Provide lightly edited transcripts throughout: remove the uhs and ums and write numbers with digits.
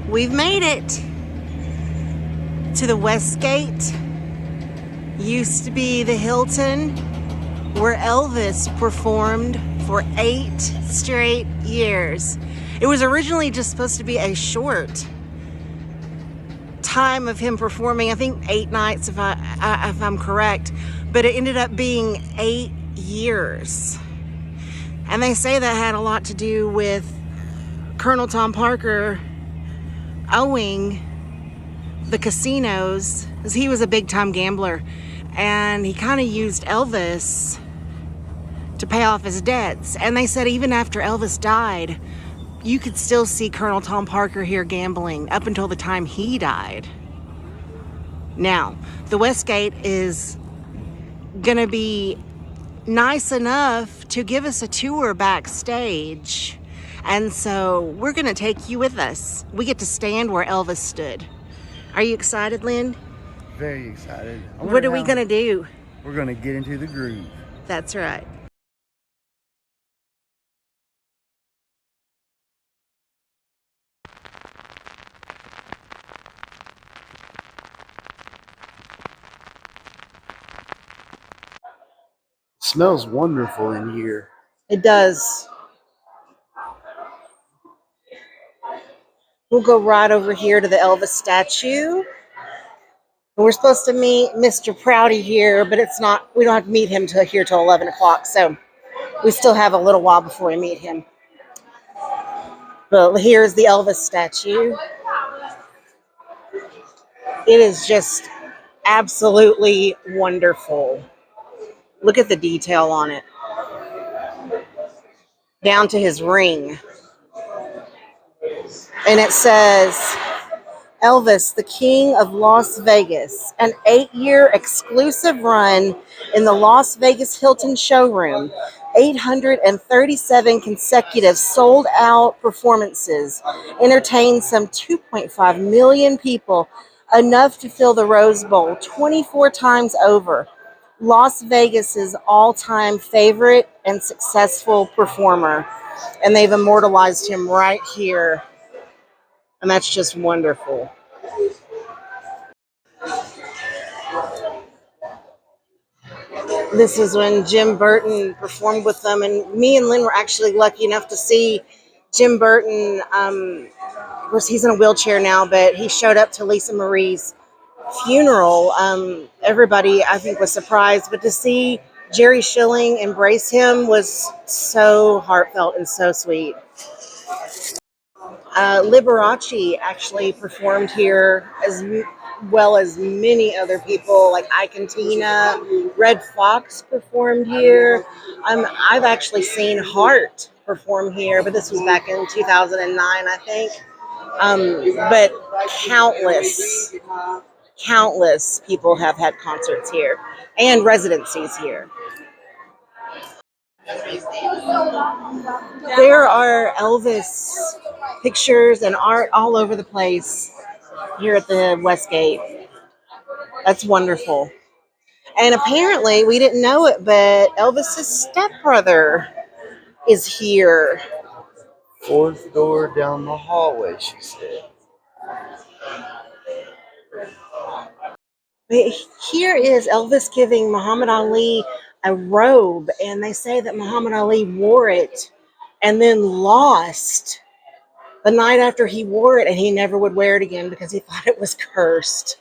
We've made it to the Westgate. Used to be the Hilton where Elvis performed for 8 straight years. It was originally just supposed to be a short time of him performing, I think 8 nights if I'm correct, but it ended up being 8 years. And they say that had a lot to do with Colonel Tom Parker owing the casinos, because he was a big time gambler, and he kind of used Elvis to pay off his debts. And they said even after Elvis died, you could still see Colonel Tom Parker here gambling up until the time he died. Now, the Westgate is gonna be nice enough to give us a tour backstage. And so we're gonna take you with us. We get to stand where Elvis stood. Are you excited, Lynn? Very excited. What are we gonna do? We're gonna get into the groove. That's right. It smells wonderful in here. It does. We'll go right over here to the Elvis statue. We're supposed to meet Mr. Prouty here, but it's not, we don't have to meet him till 11 o'clock. So we still have a little while before we meet him. But here's the Elvis statue. It is just absolutely wonderful. Look at the detail on it. Down to his ring. And it says, Elvis, the King of Las Vegas, an 8-year exclusive run in the Las Vegas Hilton showroom, 837 consecutive sold-out performances, entertained some 2.5 million people, enough to fill the Rose Bowl 24 times over. Las Vegas's all-time favorite and successful performer, and they've immortalized him right here. And that's just wonderful. This is when Jim Burton performed with them. And me and Lynn were actually lucky enough to see Jim Burton. Of course, he's in a wheelchair now, but he showed up to Lisa Marie's funeral. Everybody, I think, was surprised. But to see Jerry Schilling embrace him was so heartfelt and so sweet. Liberace actually performed here as well as many other people, like Ike and Tina. Red Fox performed here. I've actually seen Hart perform here, but this was back in 2009, I think. But countless people have had concerts here and residencies here. There are Elvis pictures and art all over the place here at the Westgate. That's wonderful. And apparently, we didn't know it, but Elvis's stepbrother is here. 4th door down the hallway, she said. But here is Elvis giving Muhammad Ali a robe, and they say that Muhammad Ali wore it and then lost the night after he wore it, and he never would wear it again because he thought it was cursed.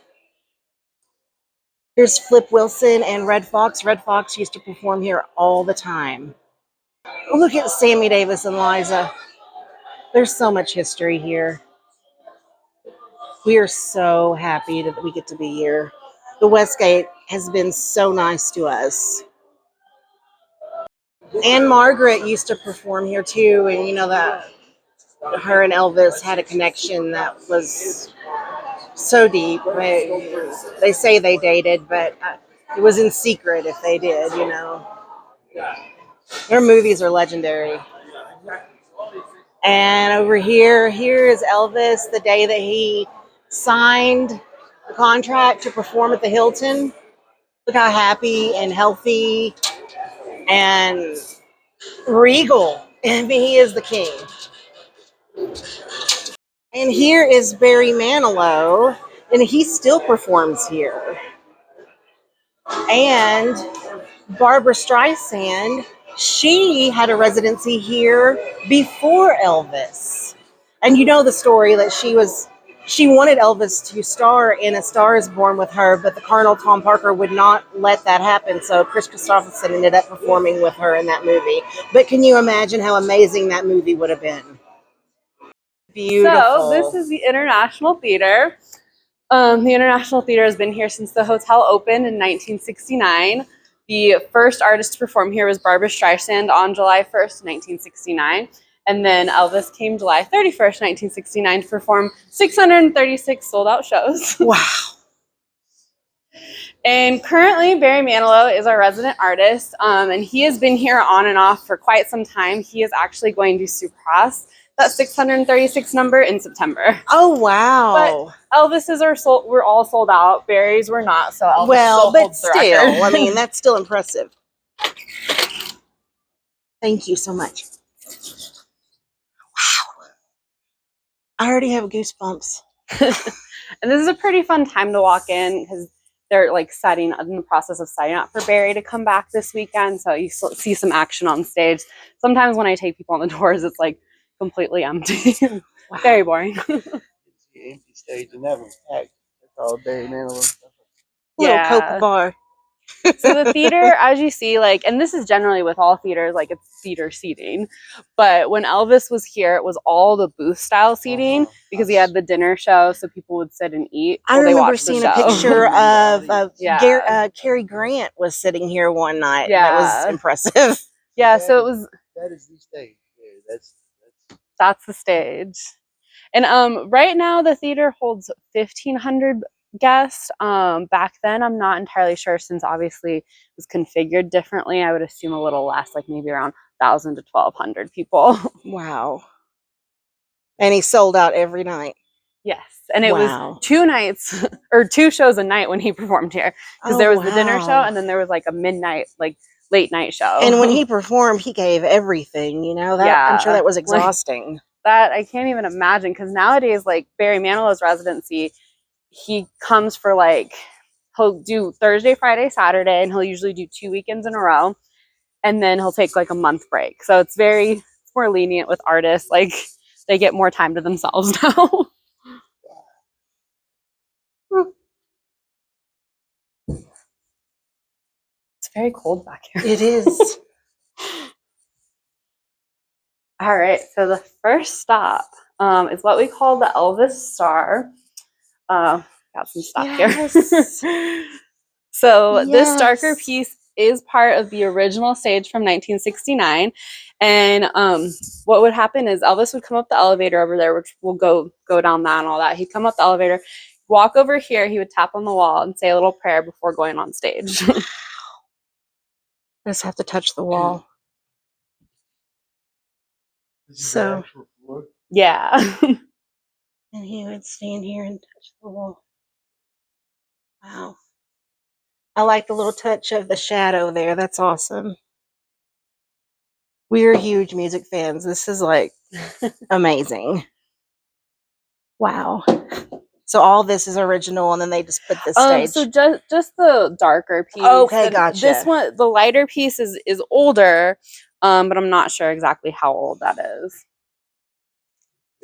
Here's Flip Wilson and Red Fox. Red Fox used to perform here all the time. Look at Sammy Davis and Liza. There's so much history here. We are so happy that we get to be here. The Westgate has been so nice to us. And Margaret used to perform here too, and you know that her and Elvis had a connection that was so deep. They say they dated, but it was in secret if they did, you know. Their movies are legendary. And over here is Elvis the day that he signed the contract to perform at the Hilton. Look how happy and healthy and regal. I mean, he is the king. And here is Barry Manilow, and he still performs here. And Barbara Streisand, she had a residency here before Elvis. And you know the story that she wanted Elvis to star in A Star is Born with her, but the Colonel Tom Parker would not let that happen. So Chris Christopherson ended up performing with her in that movie. But can you imagine how amazing that movie would have been? Beautiful. So this is the International Theater. The International Theater has been here since the hotel opened in 1969. The first artist to perform here was Barbara Streisand on July 1st, 1969. And then Elvis came July 31st, 1969 to perform 636 sold out shows. Wow. And currently, Barry Manilow is our resident artist, and he has been here on and off for quite some time. He is actually going to surpass that 636 number in September. Oh, wow. But Elvis's were all sold out. Barry's were not, so Elvis Well, still but holds the record. still, I mean, that's still impressive. Thank you so much. Wow. I already have goosebumps. And this is a pretty fun time to walk in because they're like in the process of setting up for Barry to come back this weekend. So you see some action on stage. Sometimes when I take people on the doors, it's like completely empty. Wow. Very boring. It's the empty stage and that one's packed. That's all Barry Manilow. Little Coke bar. So the theater, as you see, like, and this is generally with all theaters, like it's theater seating. But when Elvis was here, it was all the booth style seating because he had the dinner show, so people would sit and eat. I remember seeing a picture of Cary Grant was sitting here one night. Yeah, that was impressive. Yeah, so it was. That is the stage. Yeah, that's the stage. And right now the theater holds 1,500 guests. Back then, I'm not entirely sure since obviously it was configured differently. I would assume a little less, like maybe around 1,000 to 1,200 people. Wow. And he sold out every night. Yes. And it was 2 nights or 2 shows a night when he performed here because there was the dinner show and then there was like a midnight, like late night show. And when he performed, he gave everything, you know, I'm sure that was exhausting. That I can't even imagine because nowadays, like Barry Manilow's residency, he comes for like, he'll do Thursday, Friday, Saturday, and he'll usually do 2 weekends in a row. And then he'll take like a month break. So it's more lenient with artists. Like they get more time to themselves now. It's very cold back here. It is. All right. So the first stop is what we call the Elvis Star. Got some stuff here. So this darker piece is part of the original stage from 1969. And what would happen is Elvis would come up the elevator over there, which we'll go down that and all that. He'd come up the elevator, walk over here, he would tap on the wall and say a little prayer before going on stage. Just have to touch the wall. So, yeah. And he would stand here and touch the wall. Wow. I like the little touch of the shadow there. That's awesome. We're huge music fans. This is like amazing. Wow. So all this is original and then they just put this stage. So just the darker piece. Okay, gotcha. This one, the lighter piece is older, but I'm not sure exactly how old that is.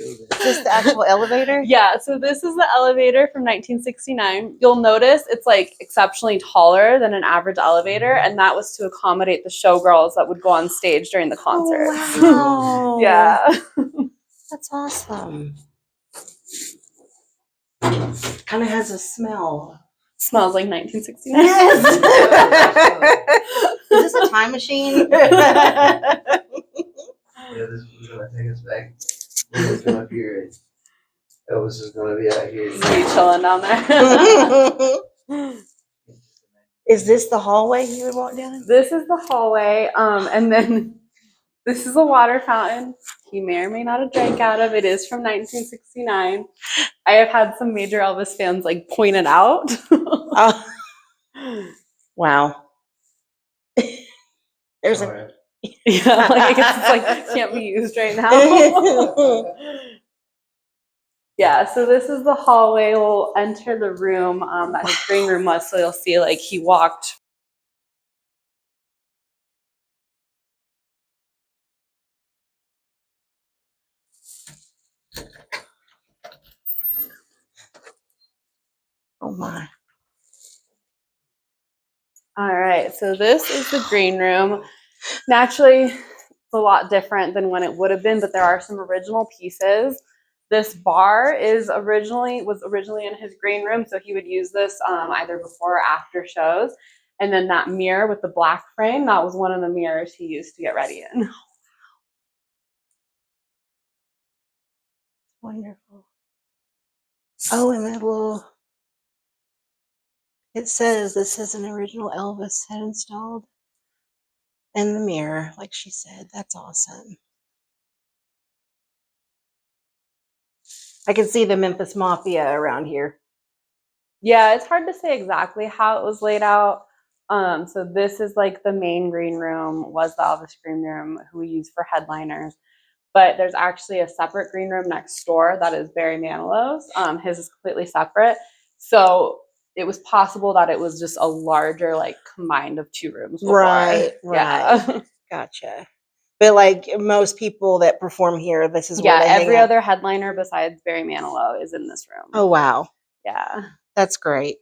Is this the actual elevator? Yeah, so this is the elevator from 1969. You'll notice it's like exceptionally taller than an average elevator, and that was to accommodate the showgirls that would go on stage during the concerts. Oh, wow. Yeah. That's awesome. Kind of has a smell. Smells like 1969. Yes. Is this a time machine? Yeah, this is gonna take us back. We're gonna come up here. Elvis is gonna be out here. He's gonna be chilling down there. Is this the hallway you would walk down? This is the hallway, and then this is a water fountain. He may or may not have drank out of. It is from 1969. I have had some major Elvis fans like point it out. Oh. Wow. There's a yeah, like I guess it's like can't be used right now. Yeah, so this is the hallway. We'll enter the room that his green room was. So you'll see like he walked. Oh my. All right, so this is the green room. Naturally, it's a lot different than when it would have been, but there are some original pieces. This bar was originally in his green room, so he would use this either before or after shows. And then that mirror with the black frame, that was one of the mirrors he used to get ready in. Wonderful. Oh, and that little, it says this is an original Elvis had installed. And the mirror, like she said. That's awesome. I can see the Memphis Mafia around here. Yeah, it's hard to say exactly how it was laid out. So this is like the main green room, was the Elvis green room, who we use for headliners. But there's actually a separate green room next door that is Barry Manilow's. His is completely separate. So it was possible that it was just a larger, like, combined of two rooms before. Right. Yeah. Gotcha. But like most people that perform here, this is where Yeah, they hang every out. other headliner besides Barry Manilow is in this room. Oh, wow. Yeah. That's great.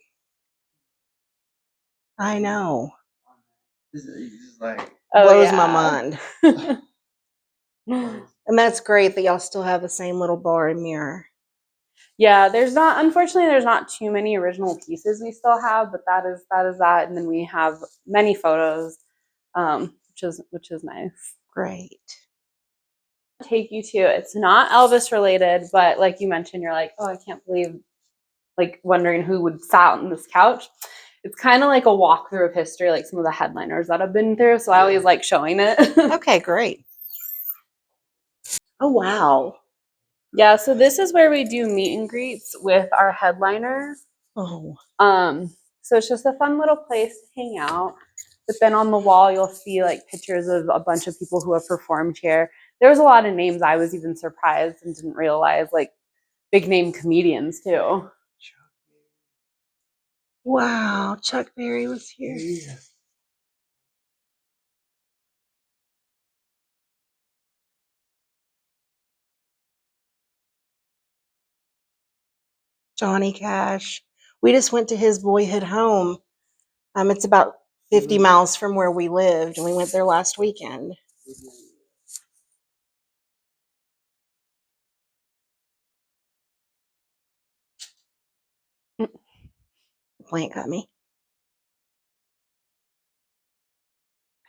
I know. This is like, Blows my mind. And that's great that y'all still have the same little bar and mirror. Yeah, unfortunately there's not too many original pieces we still have, but that is that. And then we have many photos, which is nice. Great. Take you to, it's not Elvis related, but like you mentioned, you're like, oh, I can't believe, like, wondering who would sit on this couch. It's kind of like a walkthrough of history, like some of the headliners that I've been through. So I always like showing it. Okay, great. Oh, wow. Yeah, so this is where we do meet and greets with our headliners. Oh. So it's just a fun little place to hang out. But then on the wall, you'll see like pictures of a bunch of people who have performed here. There was a lot of names I was even surprised and didn't realize, like big name comedians too. Wow, Chuck Berry was here. yeah. Johnny Cash. We just went to his boyhood home. It's about 50 miles from where we lived, and we went there last weekend. The plant got me.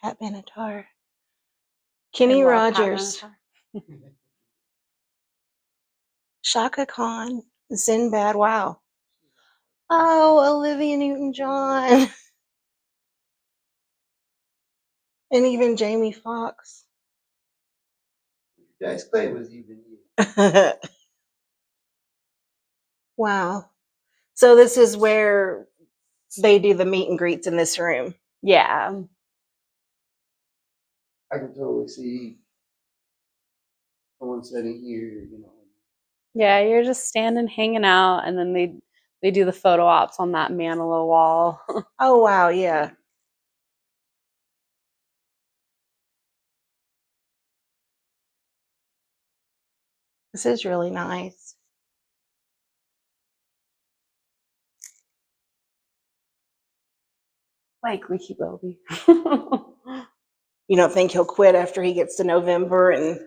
Pat Benatar. Kenny Rogers. Shaka Khan. Sinbad. Wow. Oh, Olivia Newton-John. And even Jamie Foxx. Guys play was even you. Wow. So this is where they do the meet and greets in this room. Yeah. I can totally see someone sitting here, you know. Yeah, you're just standing, hanging out, and then they do the photo ops on that Manilow wall. Oh, wow. Yeah. This is really nice. Like Leaky Bobby. You don't think he'll quit after he gets to November and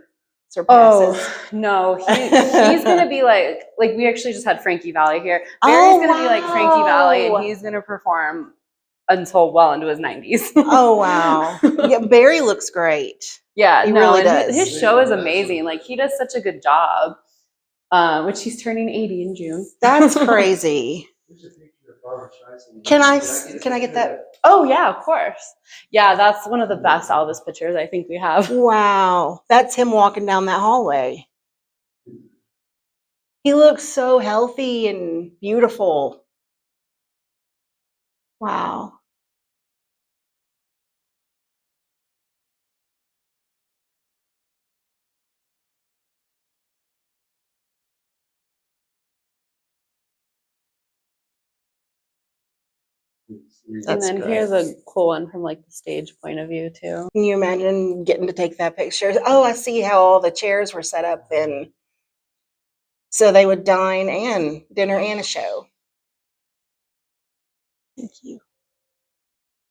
surpasses? Oh no, he's gonna be like we actually just had Frankie Valli here. Barry's gonna be like Frankie Valli, and he's gonna perform until well into his 90s. Oh, wow. Yeah, Barry looks great. Yeah, He no, really and does. his show is amazing. Like he does such a good job. Which he's turning 80 in June. That's crazy. Can I get that? Oh yeah, of course. Yeah, that's one of the best Elvis pictures I think we have. Wow. That's him walking down that hallway. He looks so healthy and beautiful. Wow. And That's then good. here's a cool one from like the stage point of view too. Can you imagine getting to take that picture? Oh, I see how all the chairs were set up then. So they would dine and dinner and a show. Thank you.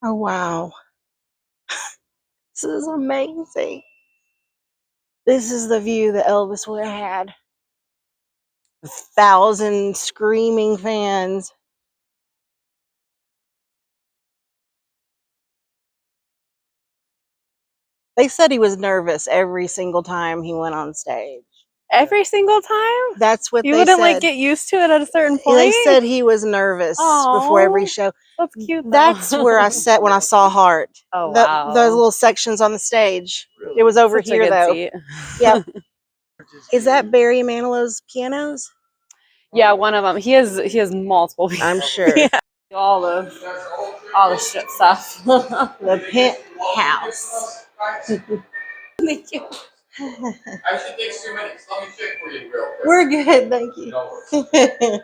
Oh, wow. This is amazing. This is the view that Elvis would have had. 1,000 screaming fans. They said he was nervous every single time he went on stage. Every single time? That's what You they wouldn't said. like get used to it at a certain point? They said he was nervous before every Aw, show. that's cute though. That's where I sat when I saw Heart. Oh wow. Those little sections on the stage. It was over Such a here good though. seat. Yep. Is that Barry Manilow's pianos? Yeah, one of them. He has multiple. I'm sure. Yeah. All the shit stuff. The penthouse. Thank you. Actually, takes 2 minutes. Let me check for you real quick. We're good, thank you. No worries.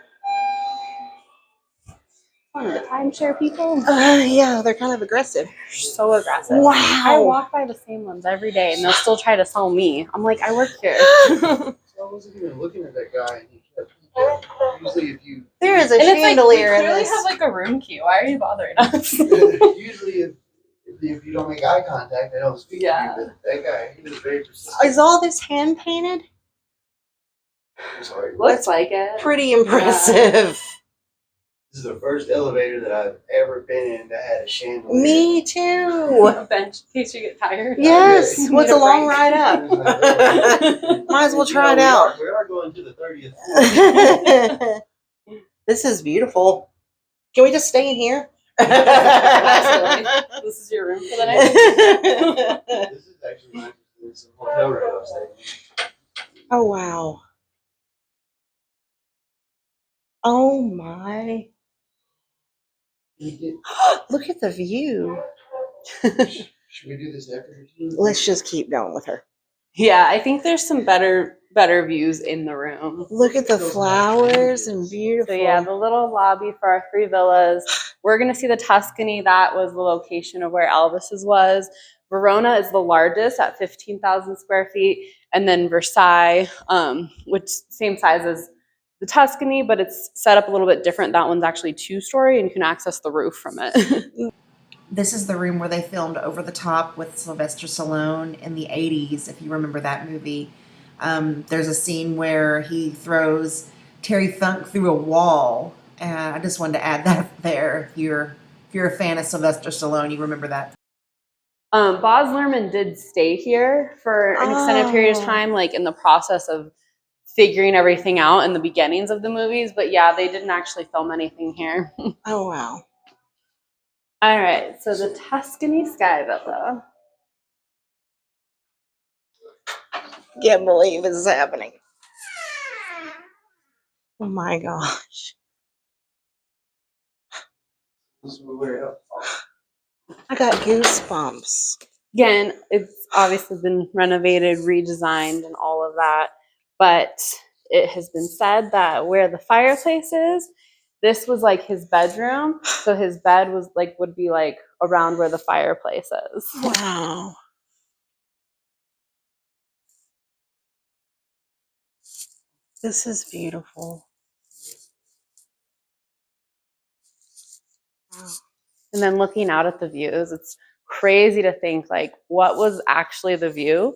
One of the timeshare people. Yeah, they're kind of aggressive. So aggressive. Wow. I walk by the same ones every day, and they'll still try to sell me. I'm like, I work here. I wasn't even looking at that guy. And he kept, usually, if you There is a And it's like, we chandelier in clearly this. have like a room key. Why are you bothering us? usually if you don't make eye contact, they don't speak Yeah. to you. But that guy, he was very persistent. Is all this hand painted? I'm sorry. Looks like it. Pretty impressive. This is the first elevator that I've ever been in that had a chandelier. Me too. A bench in case you get tired. Yes. Yeah. What's Need a a long break. ride up? Might as well try it we out. we are going to the 30th floor. This is beautiful. Can we just stay in here? Absolutely. This is your room for the night. This is actually my it's a hotel right upstairs. Oh, wow. Oh, my. Look at the view. Should we do this after? Let's just keep going with her. Yeah, I think there's some better views in the room. Look at the flowers and beautiful. So yeah, the little lobby for our 3 villas. We're gonna see the Tuscany. That was the location of where Elvis's was. Verona is the largest at 15,000 square feet, and then Versailles, which same size as the Tuscany, but it's set up a little bit different. That one's actually 2-story, and you can access the roof from it. This is the room where they filmed Over the Top with Sylvester Stallone in the 80s, if you remember that movie. There's a scene where he throws Terry Funk through a wall. And I just wanted to add that there. If you're a fan of Sylvester Stallone, you remember that. Baz Luhrmann did stay here for an extended period of time, like in the process of figuring everything out in the beginnings of the movies. But yeah, they didn't actually film anything here. Oh, wow. All right, so the Tuscany Sky Villa. Can't believe this is happening. Oh, my gosh. This is where we're at. I got goosebumps. Again, it's obviously been renovated, redesigned, and all of that. But it has been said that where the fireplace is, this was like his bedroom. So his bed was like would be like around where the fireplace is. Wow. This is beautiful. Wow. And then looking out at the views, it's crazy to think like what was actually the view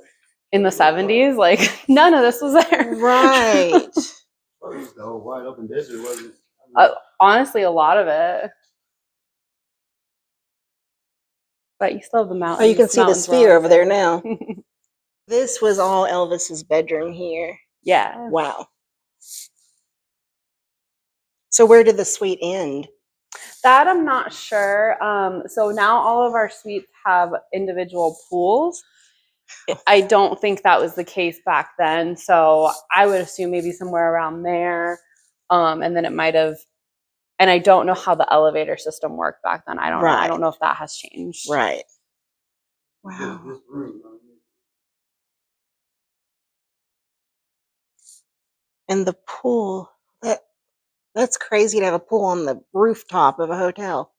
in the 70s? Like none of this was there. Right. The whole wide open desert wasn't. Honestly, a lot of it. But you still have the mountains. Oh, you can see the Mountains were sphere all over there now. This was all Elvis's bedroom here. Yeah. Wow. So where did the suite end? That I'm not sure. So now all of our suites have individual pools. I don't think that was the case back then. So I would assume maybe somewhere around there. And then it might have, and I don't know how the elevator system worked back then. I don't know. I don't know if that has changed. Right. Wow. This room. And the pool. That's crazy to have a pool on the rooftop of a hotel.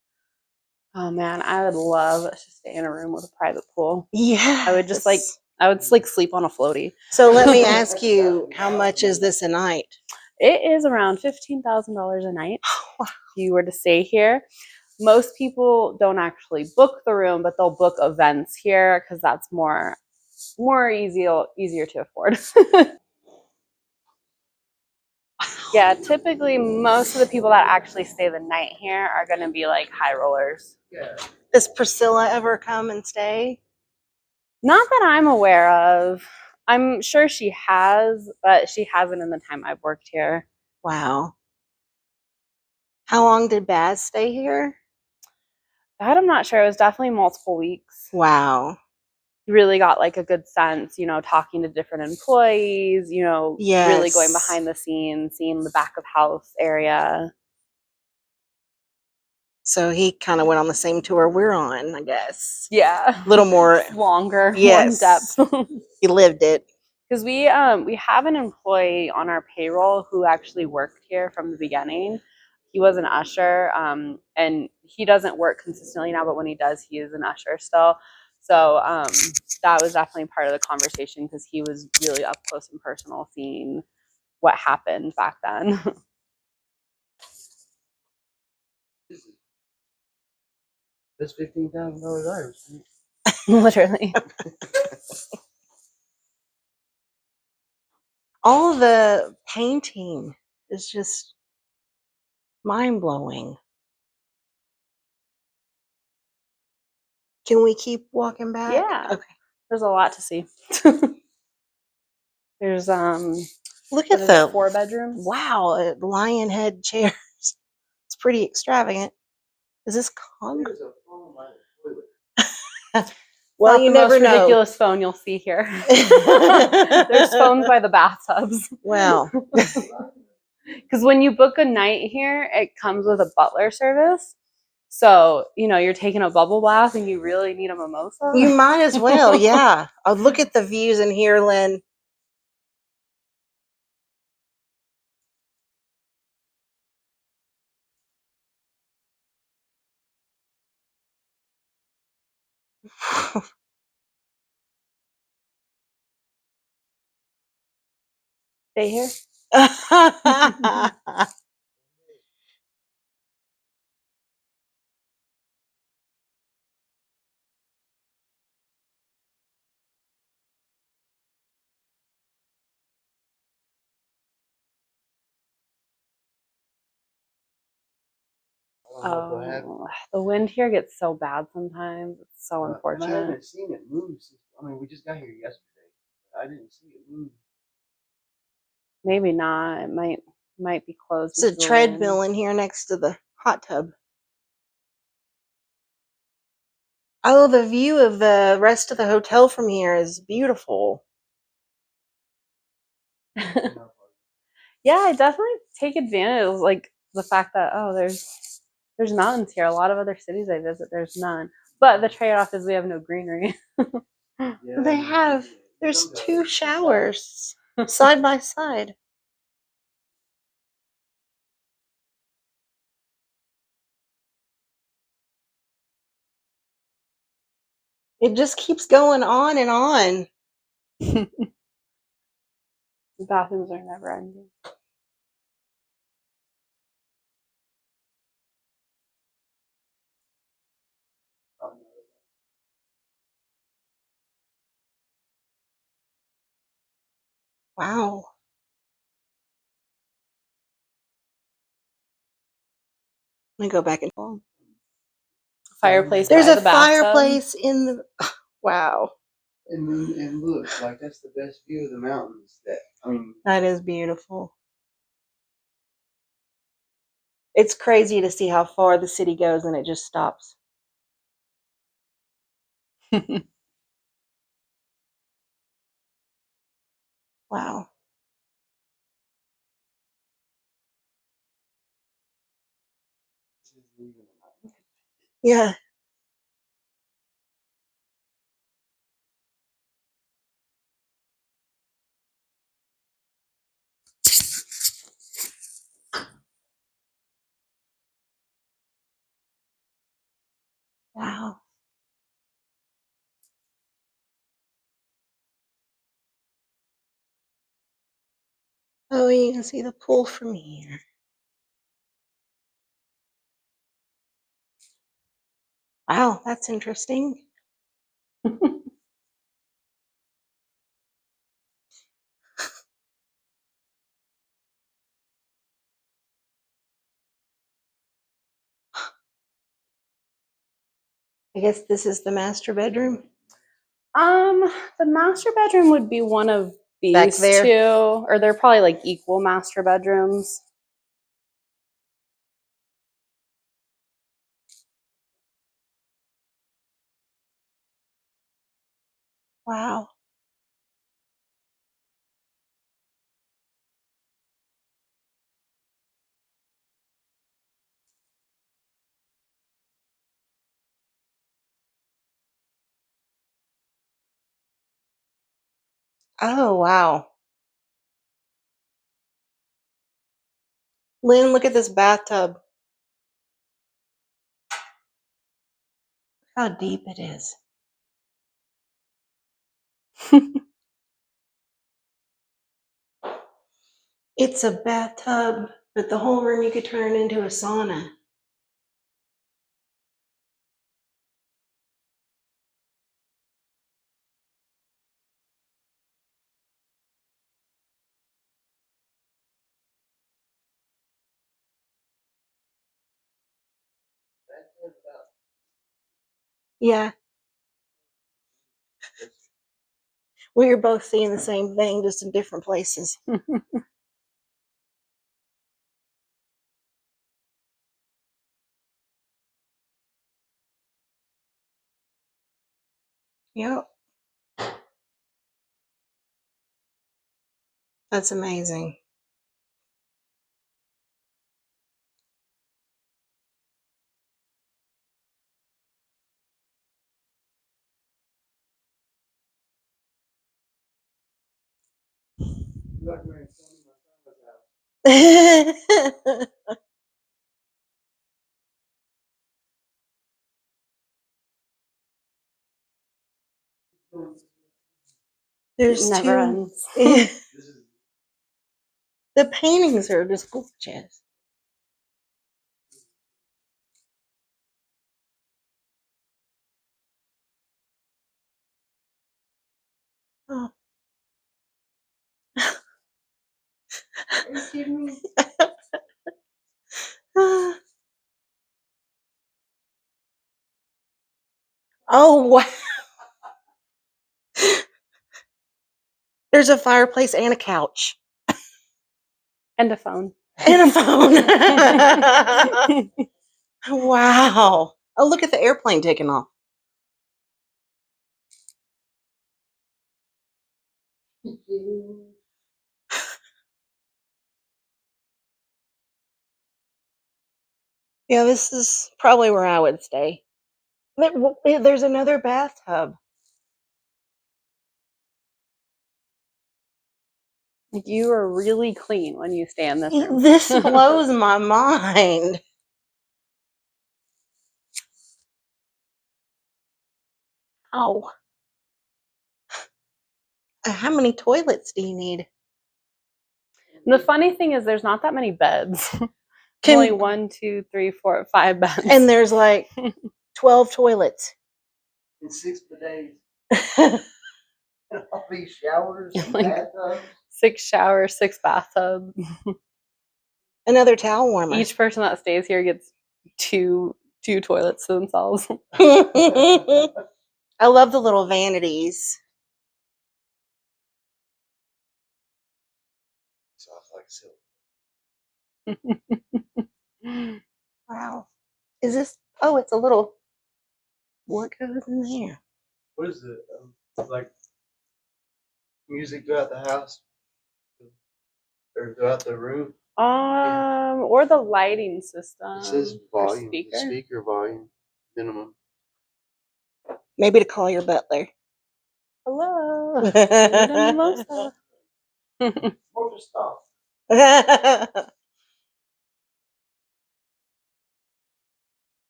Oh man, I would love to stay in a room with a private pool. Yeah. I would just like sleep on a floaty. So let me ask you, how much is this a night? It is around $15,000 a night if you were to stay here. Most people don't actually book the room, but they'll book events here because that's more easier to afford. Yeah, typically most of the people that actually stay the night here are going to be like high rollers. Does Priscilla ever come and stay? Not that I'm aware of. I'm sure she has, but she hasn't in the time I've worked here. Wow. How long did Baz stay here? That I'm not sure. It was definitely multiple weeks. Wow. You really got like a good sense, talking to different employees, really going Yes. behind the scenes, seeing the back of house area. So he kind of went on the same tour we're on, I guess. Yeah. A little more longer, yes. more in depth. He lived it. Because we have an employee on our payroll who actually worked here from the beginning. He was an usher, and he doesn't work consistently now, but when he does, he is an usher still. So that was definitely part of the conversation because he was really up close and personal seeing what happened back then. That's $15,000 Irish. Literally. All the painting is just mind-blowing. Can we keep walking back? Yeah. Okay. There's a lot to see. There's Look what at is the it, 4 bedrooms? wow, lion head chairs. It's pretty extravagant. Is this concrete? There's a phone by the toilet. Well, Not you the never most know. ridiculous phone you'll see here. There's phones by the bathtubs. Well, Because when you book a night here, it comes with a butler service. So, you're taking a bubble bath and you really need a mimosa. you might as well, yeah. Oh, look at the views in here, Lynn. Stay here. Oh, the wind here gets so bad sometimes. It's so And I unfortunate. haven't seen it move since. I mean, we just got here yesterday. I didn't see it move. Maybe not. It might be closed. There's a because of the wind. treadmill in here next to the hot tub. Oh, the view of the rest of the hotel from here is beautiful. Yeah, I definitely take advantage of like the fact that there's mountains here. A lot of other cities I visit, there's none. But the trade-off is we have no greenery. There's 2 showers side by side. It just keeps going on and on. The bathrooms are never ending. Wow. Let me go back and forth. Fireplace. There's by a the bathtub. fireplace in the wow. And look, like that's the best view of the mountains. That is beautiful. It's crazy to see how far the city goes and it just stops. Wow. Yeah. Wow. Oh, you can see the pool from here. Wow, that's interesting. I guess this is the master bedroom. The master bedroom would be one of Back these there? two, or they're probably like equal master bedrooms. Wow. Oh, wow. Lynn, look at this bathtub. How deep it is. It's a bathtub, but the whole room you could turn into a sauna. Yeah, we were both seeing the same thing, just in different places. Yep. That's amazing. There's Never two. ends. The paintings are just gorgeous. Oh. Are you kidding me? Oh, wow. There's a fireplace and a couch. And a phone. And a phone. Wow. Oh, look at the airplane taking off. Yeah, this is probably where I would stay. There's another bathtub. You are really clean when you stay in this room. This blows my mind. Oh. How many toilets do you need? The funny thing is, there's not that many beds. Can- Only 1, 2, 3, 4, 5 beds. And there's like 12 toilets. And 6 bidets. And all these showers and Like- bathtubs. 6 showers, 6 bathtubs. Another towel warmer. Each person that stays here gets two toilets to themselves. I love the little vanities. Soft like silk. Wow. Is this? Oh, it's a little. What goes in there? What is it? Like music throughout the house? Or throughout the room? Or the lighting system. It says or volume. speaker. Speaker volume. Minimum. Maybe to call your butler. Hello. I need a mimosa. More stuff.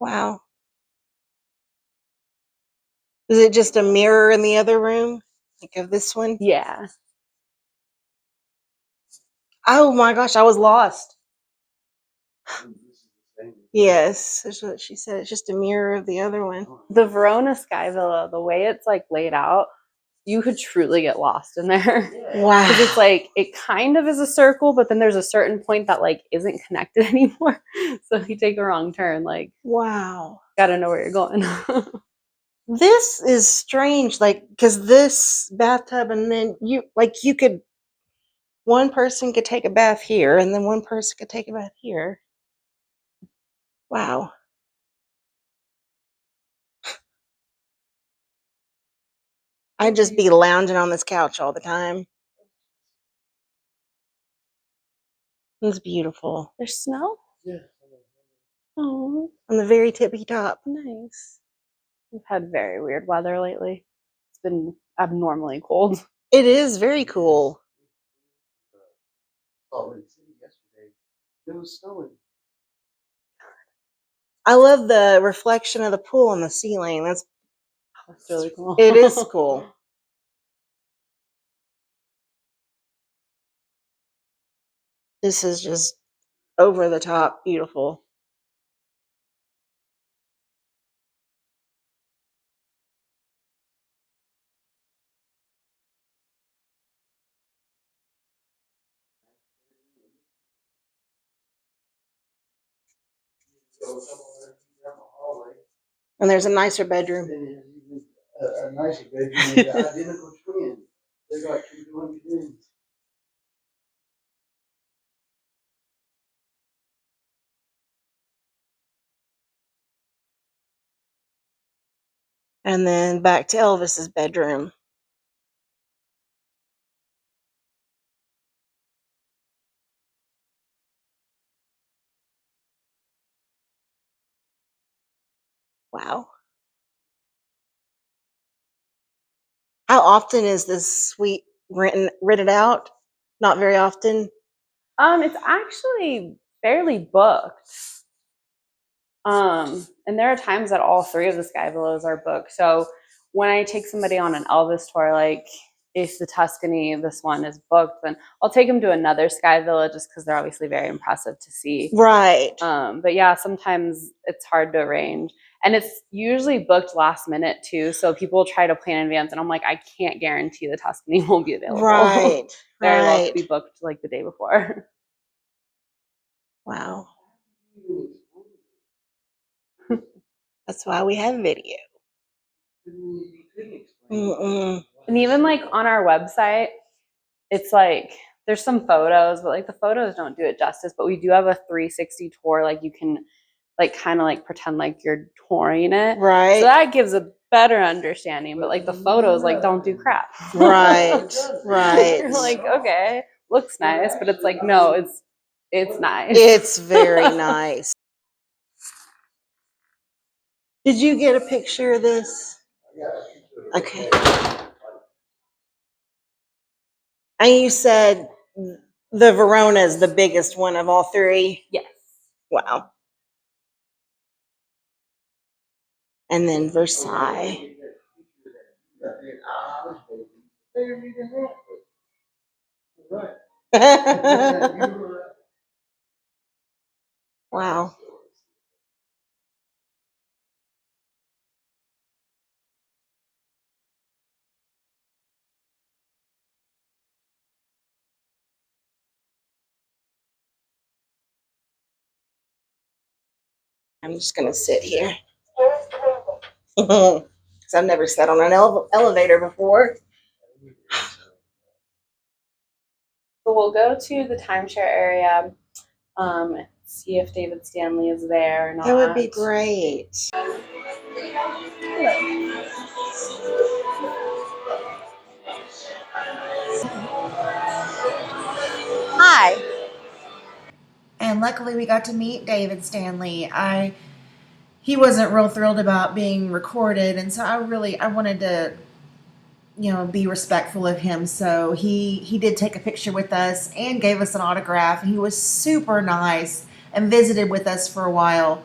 Wow. Is it just a mirror in the other room? Like of this one? Yeah. Oh my gosh, I was lost. Yes, that's what she said. It's just a mirror of the other one. The Verona Sky Villa, the way it's like laid out, you could truly get lost in there. Wow. Because it's like, it kind of is a circle, but then there's a certain point that like isn't connected anymore. So if you take a wrong turn, like, Wow. gotta know where you're going. This is strange, like, because this bathtub, and then you could, one person could take a bath here, and then one person could take a bath here. Wow. I'd just be lounging on this couch all the time. It's beautiful. There's snow? Yeah. Oh, On the very tippy top. nice. We've had very weird weather lately. It's been abnormally cold. It is very cool. Salt Lake City yesterday. It was snowing. I love the reflection of the pool on the ceiling. That's really cool. It is cool. This is just over the top beautiful. And there's a nicer bedroom. A nicer bedroom with the identical twins. They're like two doing twins. And then back to Elvis's bedroom. Wow. How often is this suite rented out? Not very often. It's actually fairly booked. And there are times that all three of the Sky Villas are booked. So when I take somebody on an Elvis tour, like if the Tuscany, this one is booked, then I'll take them to another Sky Villa just because they're obviously very impressive to see. Right. But yeah, sometimes it's hard to arrange. And it's usually booked last minute too. So people try to plan in advance, and I'm like, I can't guarantee the Tuscany won't be available. Right. Very well to Right. be booked like the day before. Wow. That's why we have video. Mm-mm. And even like on our website, it's like there's some photos, but like the photos don't do it justice. But we do have a 360 tour. Like you can like kind of like pretend like you're touring it. Right. So that gives a better understanding. But like the photos like don't do crap. Right. Right. You're like, okay, looks nice, but it's like, no, it's nice. It's very nice. Did you get a picture of this? Okay. And you said the Verona is the biggest one of all three? Yes. Wow. And then Versailles. Wow. I'm just going to sit here. Because I've never sat on an elevator before. So we'll go to the timeshare area, see if David Stanley is there or not. That would be great. Hi. And luckily we got to meet David Stanley. He wasn't real thrilled about being recorded, and so I wanted to, be respectful of him. So he did take a picture with us and gave us an autograph. He was super nice and visited with us for a while.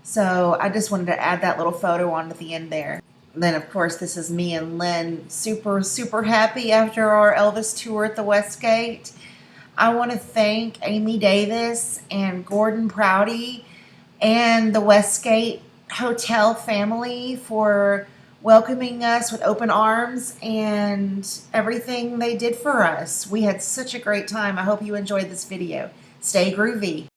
So I just wanted to add that little photo on at the end there. Then, of course, this is me and Lynn, super, super happy after our Elvis tour at the Westgate. I want to thank Amy Davis and Gordon Prouty and the Westgate Hotel family for welcoming us with open arms and everything they did for us. We had such a great time. I hope you enjoyed this video. Stay groovy.